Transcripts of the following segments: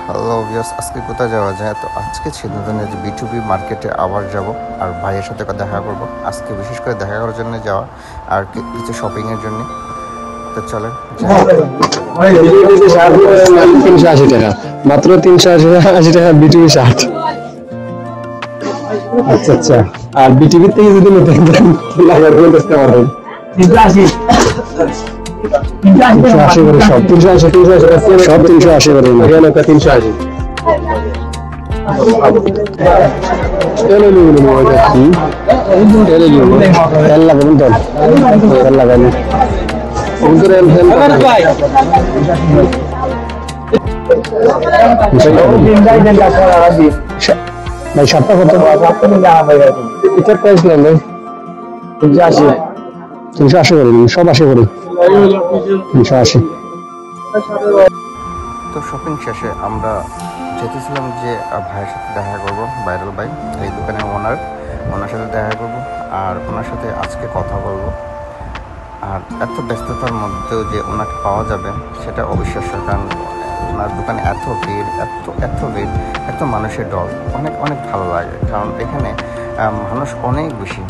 Hello viewers, আজকে কোথায় যাওয়া যায়? তো আজকে সিদ্ধান্ত নিয়ে যে B2B মার্কেটে আবার যাব আর ভাইয়ের সাথে দেখা করব। আজকে বিশেষ করে দেখা করার জন্য যাওয়া আর কিছু শপিংয়ের জন্য। তো চলেন। 380 টাকা, মাত্র 380 টাকা বিটিভি শার্ট। আচ্ছা আচ্ছা, আর বিটিভি থেকে যদি নিতে দেখতে পারবেন 380 করে সব 380 সব 380 করে 380 ভাই সাতটা কত? এটার প্রাইস নেন ভাই 380 করে দিন, সব 80 করে 380। তো শপিং শেষে আমরা যেতেছিলাম যে ভাইয়ের সাথে দেখা করব। ভাইরাল ভাই, এই দোকানের ওনার সাথে দেখা করব আর ওনার সাথে আজকে কথা বলবো। আর এত ব্যস্ততার মধ্যেও যে ওনাকে পাওয়া যাবে সেটা অবিশ্বাস্য, কারণ ওনার দোকানে এত ভিড়, এত ভিড়, এত মানুষের দল, অনেক ভালো লাগে। কারণ এখানে মানুষ অনেক বেশি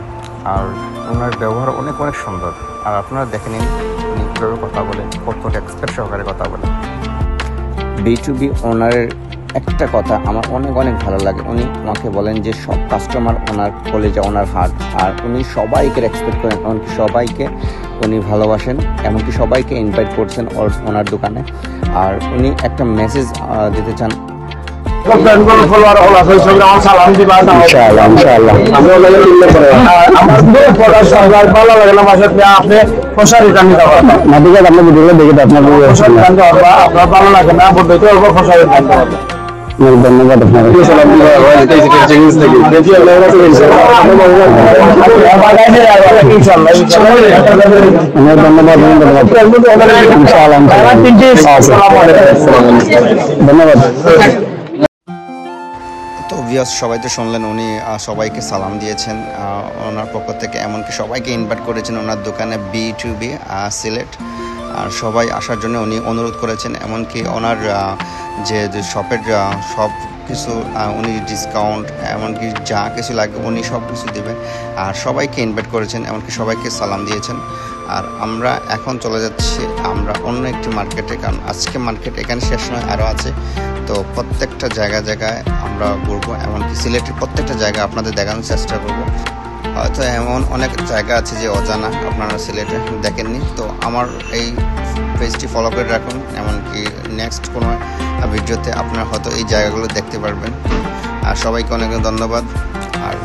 আর ওনার ব্যবহার অনেক সুন্দর। আর আপনারা দেখে নিন উনি কীভাবে কথা বলে, কত এক্সপার্ট সহকারে কথা বলে। B2B ওনারের একটা কথা আমার অনেক ভালো লাগে। উনি আমাকে বলেন যে সব কাস্টমার ওনার কলেজে ওনার হাট, আর উনি সবাইকে রেসপেক্ট করেন, এমনকি সবাইকে উনি ভালোবাসেন, এমনকি সবাইকে ইনভাইট করছেন ওনার দোকানে। আর উনি একটা মেসেজ দিতে চান। ধন্যবাদ ধন্যবাদ। তো ভিউয়ার্স, সবাই তো শুনলেন উনি সবাইকে সালাম দিয়েছেন ওনার পক্ষ থেকে, এমনকি সবাইকে ইনভাইট করেছেন ওনার দোকানে B2B সিলেট। আর সবাই আসার জন্য উনি অনুরোধ করেছেন, এমনকি ওনার যে শপের সব কিছু উনি ডিসকাউন্ট, এমনকি যা কিছু লাগবে উনি সব কিছু দেবেন। আর সবাইকে ইনভাইট করেছেন, এমনকি সবাইকে সালাম দিয়েছেন। আর আমরা এখন চলে যাচ্ছি আমরা অন্য একটি মার্কেটে, কারণ আজকে মার্কেট এখানে শেষ নয়, আরও আছে। তো প্রত্যেকটা জায়গায় আমরা ঘুরবো, এমনকি সিলেটের প্রত্যেকটা জায়গা আপনাদের দেখানোর চেষ্টা করবো। হয়তো এমন অনেক জায়গা আছে যে অজানা আপনারা সিলেটে দেখেননি। তো আমার এই পেজটি ফলো করে রাখুন, এমনকি নেক্সট কোনো ভিডিওতে আপনারা হয়তো এই জায়গাগুলো দেখতে পারবেন। আর সবাইকে অনেক ধন্যবাদ। আর